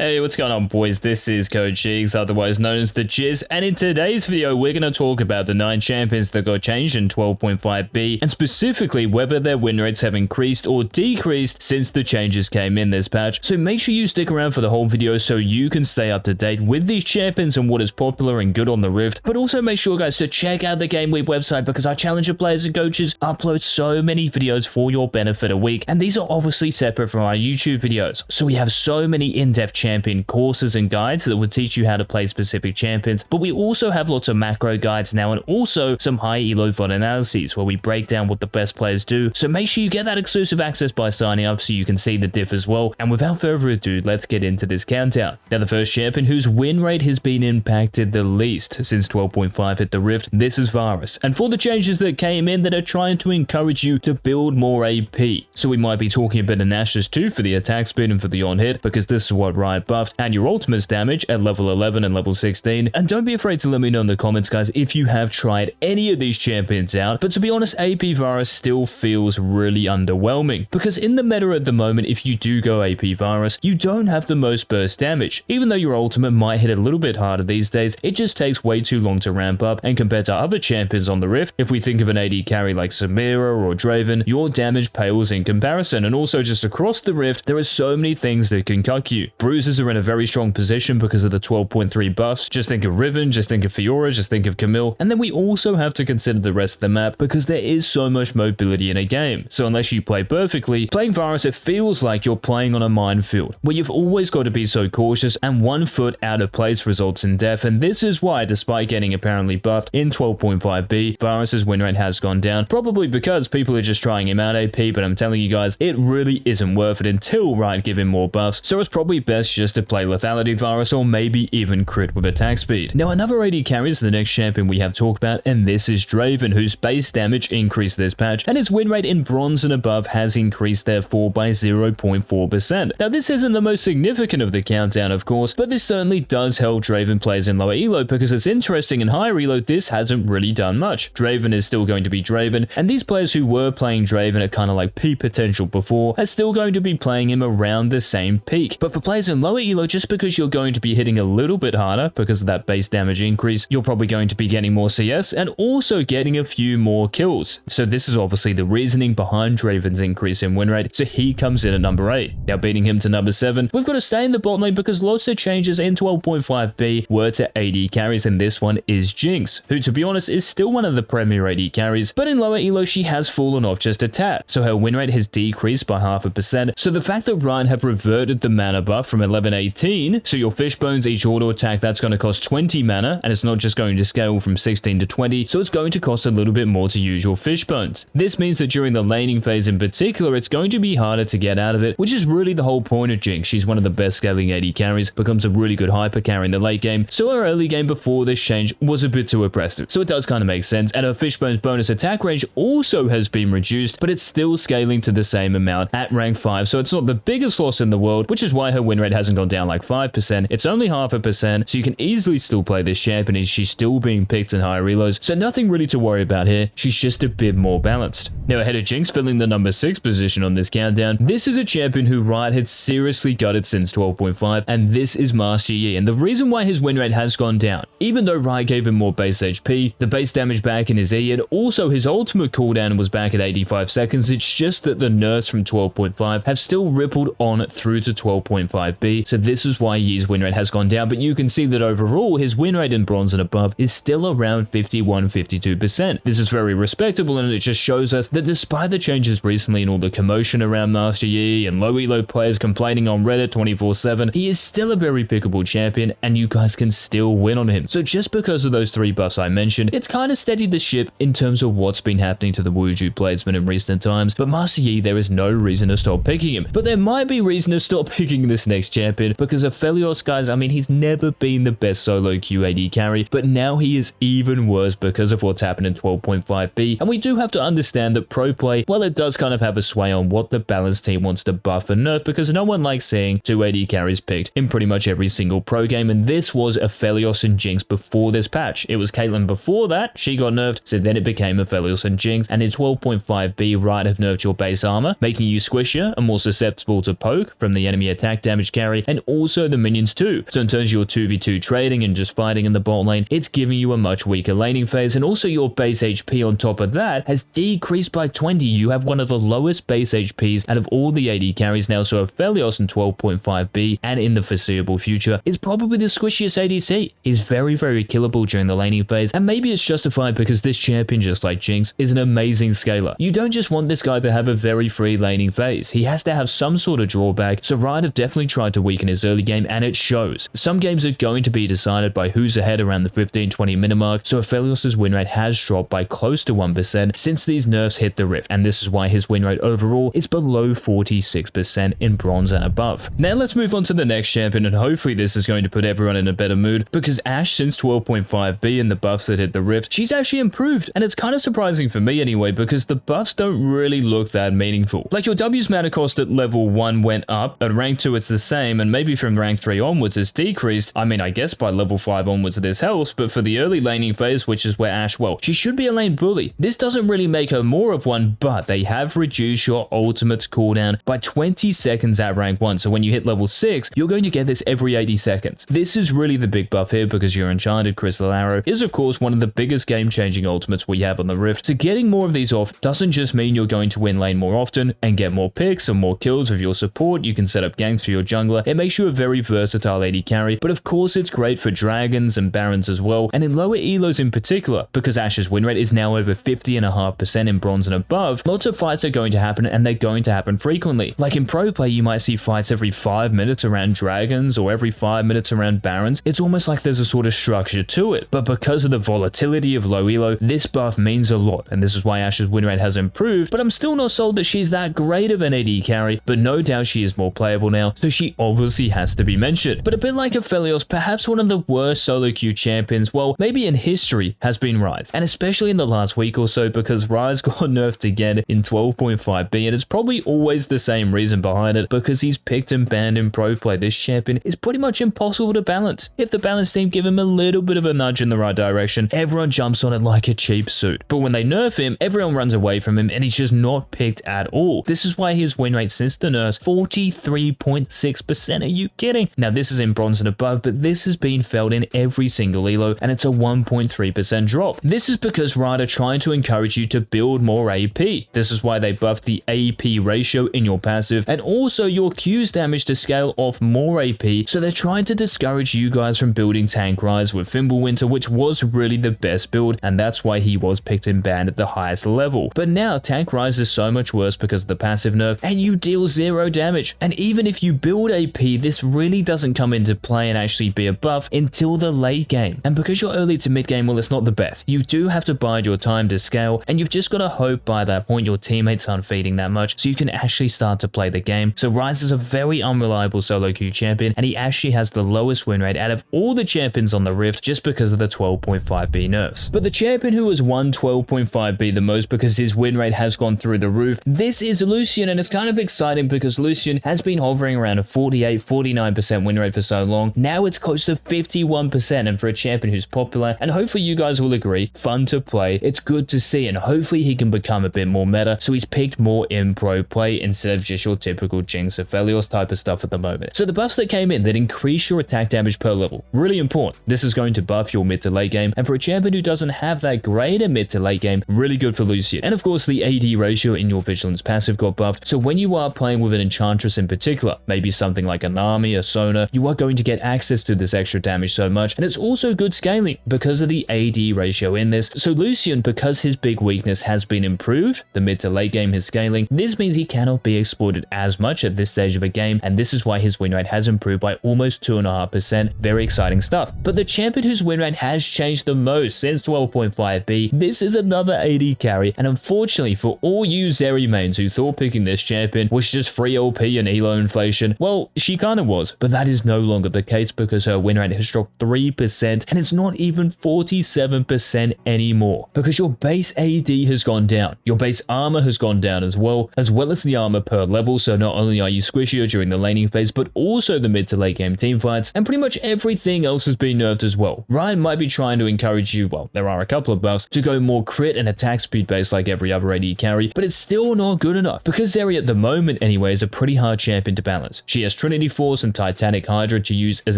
Hey, what's going on, boys? This is Code Jigs, otherwise known as the Jizz, and in today's video, we're going to talk about the 9 champions that got changed in 12.5b, and specifically whether their win rates have increased or decreased since the changes came in this patch. So make sure you stick around for the whole video so you can stay up to date with these champions and what is popular and good on the Rift, but also make sure, guys, to check out the GameLeap website because our challenger players and coaches upload so many videos for your benefit a week, and these are obviously separate from our YouTube videos. So we have so many in-depth champion courses and guides that will teach you how to play specific champions, but we also have lots of macro guides now and also some high elo VOD analyses where we break down what the best players do. So make sure you get that exclusive access by signing up so you can see the diff as well. And without further ado, let's get into this countdown. Now, the first champion whose win rate has been impacted the least since 12.5 hit the Rift, this is Varus. And for the changes that came in that are trying to encourage you to build more AP. So we might be talking a bit of Nash's too for the attack speed and for the on hit, because this is what Riot buffed, and your ultimate's damage at level 11 and level 16. And don't be afraid to let me know in the comments, guys, if you have tried any of these champions out. But to be honest, AP Varus still feels really underwhelming, because in the meta at the moment, if you do go AP Varus, you don't have the most burst damage. Even though your ultimate might hit a little bit harder these days, it just takes way too long to ramp up, and compared to other champions on the Rift, if we think of an AD carry like Samira or Draven, your damage pales in comparison. And also just across the Rift, there are so many things that can cuck you. Bruisers are in a very strong position because of the 12.3 buffs. Just think of Riven, just think of Fiora, just think of Camille. And then we also have to consider the rest of the map because there is so much mobility in a game. So unless you play perfectly, playing Varus, it feels like you're playing on a minefield where you've always got to be so cautious, and 1 foot out of place results in death. And this is why, despite getting apparently buffed in 12.5b, Varus's win rate has gone down, probably because people are just trying him out AP, but I'm telling you guys, it really isn't worth it until Riot give him more buffs. So it's probably best just to play lethality Varus or maybe even crit with attack speed. Now, another AD carry is the next champion we have talked about, and this is Draven, whose base damage increased this patch, and his win rate in bronze and above has increased therefore by 0.4%. Now, this isn't the most significant of the countdown, of course, but this certainly does help Draven players in lower elo, because it's interesting in higher elo, this hasn't really done much. Draven is still going to be Draven, and these players who were playing Draven at kind of like peak potential before are still going to be playing him around the same peak. But for players in lower elo, just because you're going to be hitting a little bit harder because of that base damage increase, you're probably going to be getting more CS and also getting a few more kills. So this is obviously the reasoning behind Draven's increase in win rate, so he comes in at number 8. Now, beating him to number 7, we've got to stay in the bot lane because lots of changes in 12.5b were to AD carries, and this one is Jinx, who, to be honest, is still one of the premier AD carries, but in lower elo she has fallen off just a tad, so her win rate has decreased by 0.5%. So the fact that Riot have reverted the mana buff from 11-18, so your fish bones, each auto attack, that's going to cost 20 mana, and it's not just going to scale from 16 to 20, so it's going to cost a little bit more to use your fish bones. This means that during the laning phase in particular, it's going to be harder to get out of it, which is really the whole point of Jinx. She's one of the best scaling AD carries, becomes a really good hyper carry in the late game, so her early game before this change was a bit too oppressive, so it does kind of make sense. And her fish bones bonus attack range also has been reduced, but it's still scaling to the same amount at rank 5, so it's not the biggest loss in the world, which is why her win rate hasn't gone down like 5%. It's only 0.5%, so you can easily still play this champion, and she's still being picked in higher reloads, so nothing really to worry about here. She's just a bit more balanced. Now, ahead of Jinx, filling the number 6 position on this countdown, this is a champion who Riot had seriously gutted since 12.5, and this is Master Yi. And the reason why his win rate has gone down, even though Riot gave him more base HP, the base damage back in his E, and also his ultimate cooldown was back at 85 seconds, it's just that the nerfs from 12.5 have still rippled on through to 12.5b, so this is why Yi's win rate has gone down. But you can see that overall, his win rate in bronze and above is still around 51-52%. This is very respectable, and it just shows us that despite the changes recently and all the commotion around Master Yi and low elo players complaining on Reddit 24/7, he is still a very pickable champion, and you guys can still win on him. So just because of those 3 buffs I mentioned, it's kind of steadied the ship in terms of what's been happening to the Wuju bladesman in recent times. But Master Yi, there is no reason to stop picking him. But there might be reason to stop picking this next champion because of Felios, guys. I mean, he's never been the best solo QAD carry, but now he is even worse because of what's happened in 12.5b. And we do have to understand that that pro play, well, it does kind of have a sway on what the balanced team wants to buff and nerf, because no one likes seeing 2 AD carries picked in pretty much every single pro game, and this was Aphelios and Jinx before this patch. It was Caitlyn before that, she got nerfed, so then it became Aphelios and Jinx, and in 12.5b, Riot have nerfed your base armor, making you squishier and more susceptible to poke from the enemy attack damage carry, and also the minions too. So in terms of your 2v2 trading and just fighting in the bot lane, it's giving you a much weaker laning phase, and also your base HP on top of that has decreased by 20. You have one of the lowest base HPs out of all the AD carries now, so Aphelios in 12.5b and in the foreseeable future is probably the squishiest ADC. He's very, very killable during the laning phase, and maybe it's justified because this champion, just like Jinx, is an amazing scaler. You don't just want this guy to have a very free laning phase. He has to have some sort of drawback, so Riot have definitely tried to weaken his early game, and it shows. Some games are going to be decided by who's ahead around the 15-20 minute mark, so Aphelios' win rate has dropped by close to 1% since these nerfs hit the Rift, and this is why his win rate overall is below 46% in bronze and above. Now let's move on to the next champion, and hopefully this is going to put everyone in a better mood, because Ashe, since 12.5b and the buffs that hit the Rift, she's actually improved, and it's kind of surprising for me anyway, because the buffs don't really look that meaningful. Like, your W's mana cost at level 1 went up, at rank 2 it's the same, and maybe from rank 3 onwards it's decreased. I mean, I guess by level 5 onwards this helps, but for the early laning phase, which is where Ashe, well, she should be a lane bully. This doesn't really make her more of one, but they have reduced your ultimate's cooldown by 20 seconds at rank 1, so when you hit level 6, you're going to get this every 80 seconds. This is really the big buff here, because your Enchanted Crystal Arrow is of course one of the biggest game-changing ultimates we have on the Rift, so getting more of these off doesn't just mean you're going to win lane more often and get more picks and more kills with your support. You can set up ganks for your jungler. It makes you a very versatile AD carry, but of course it's great for dragons and barons as well, and in lower elos in particular, because Ashe's win rate is now over 50.5% in bronze and above. Lots of fights are going to happen, and they're going to happen frequently. Like in pro play, you might see fights every 5 minutes around dragons or every 5 minutes around barons. It's almost like there's a sort of structure to it, but because of the volatility of low elo, this buff means a lot, and this is why Ashe's win rate has improved. But I'm still not sold that she's that great of an AD carry, but no doubt she is more playable now, so she obviously has to be mentioned. But a bit like Aphelios, perhaps one of the worst solo queue champions, well, maybe in history, has been Ryze, and especially in the last week or so, because Ryze got nerfed again in 12.5b, and it's probably always the same reason behind it, because he's picked and banned in pro play. This champion is pretty much impossible to balance. If the balance team give him a little bit of a nudge in the right direction, everyone jumps on it like a cheap suit. But when they nerf him, everyone runs away from him, and he's just not picked at all. This is why his win rate since the nerfs, 43.6%. Are you kidding? Now this is in bronze and above, but this has been felt in every single elo, and it's a 1.3% drop. This is because Riot are trying to encourage you to build more AP. This is why they buffed the AP ratio in your passive, and also your Q's damage to scale off more AP, so they're trying to discourage you guys from building Tank Ryze with Fimbulwinter, which was really the best build, and that's why he was picked and banned at the highest level. But now Tank Ryze is so much worse because of the passive nerf, and you deal 0 damage. And even if you build AP, this really doesn't come into play and actually be a buff until the late game. And because you're early to mid game, well, it's not the best. You do have to bide your time to scale, and you've just got to hope by that point your teammates aren't feeding that much, so you can actually start to play the game. So Ryze is a very unreliable solo queue champion, and he actually has the lowest win rate out of all the champions on the Rift just because of the 12.5b nerfs. But the champion who has won 12.5b the most because his win rate has gone through the roof, this is Lucian, and it's kind of exciting because Lucian has been hovering around a 48-49% win rate for so long. Now it's close to 51%, and for a champion who's popular, and hopefully you guys will agree, fun to play, it's good to see, and hopefully he can become a bit more meta, so he's picked more in pro play instead of just your typical Jinx Aphelios type of stuff at the moment. So the buffs that came in that increase your attack damage per level, really important. This is going to buff your mid to late game, and for a champion who doesn't have that great a mid to late game, really good for Lucian. And of course the AD ratio in your Vigilance passive got buffed, so when you are playing with an Enchantress in particular, maybe something like a Nami or Sona, you are going to get access to this extra damage so much, and it's also good scaling because of the AD ratio in this. So Lucian, because his big weakness has been improved, the mid to late game his scaling, this means he cannot be exploited as much at this stage of a game, and this is why his win rate has improved by almost 2.5%. Very exciting stuff. But the champion whose win rate has changed the most since 12.5b, this is another AD carry, and unfortunately for all you Zeri mains who thought picking this champion was just free LP and elo inflation, well, she kind of was, but that is no longer the case because her win rate has dropped 3%, and it's not even 47% anymore because your base AD has gone down. Your base armor has gone down as well as the armor per level, so not only are you squishier during the laning phase, but also the mid to late game team fights, and pretty much everything else has been nerfed as well. Riot might be trying to encourage you, well, there are a couple of buffs, to go more crit and attack speed based like every other AD carry, but it's still not good enough, because Zeri at the moment anyway is a pretty hard champion to balance. She has Trinity Force and Titanic Hydra to use as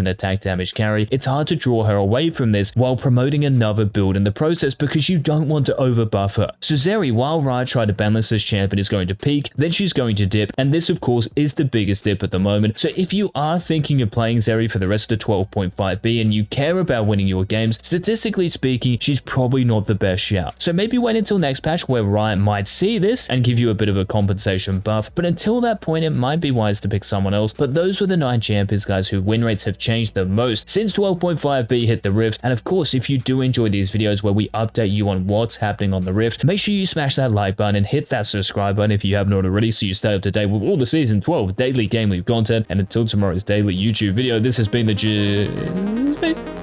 an attack damage carry. It's hard to draw her away from this while promoting another build in the process because you don't want to overbuff her. So Zeri, while Riot try to balance this champion, is going to peak, then she's going to dip, and this of course is the biggest dip at the moment. So if you are thinking of playing Zeri for the rest of the 12.5B and you care about winning your games, statistically speaking, she's probably not the best shout. So maybe wait until next patch where Riot might see this and give you a bit of a compensation buff, but until that point it might be wise to pick someone else. But those were the 9 champions, guys, whose win rates have changed the most since 12.5B hit the Rift. And of course, if you do enjoy these videos where we update you on what's happening on the Rift, make sure you smash that like button and hit that subscribe button if you haven't already, so you stay up to date with all the Season 12 daily GameLeap content. And until tomorrow's daily YouTube video, this has been the GameLeap.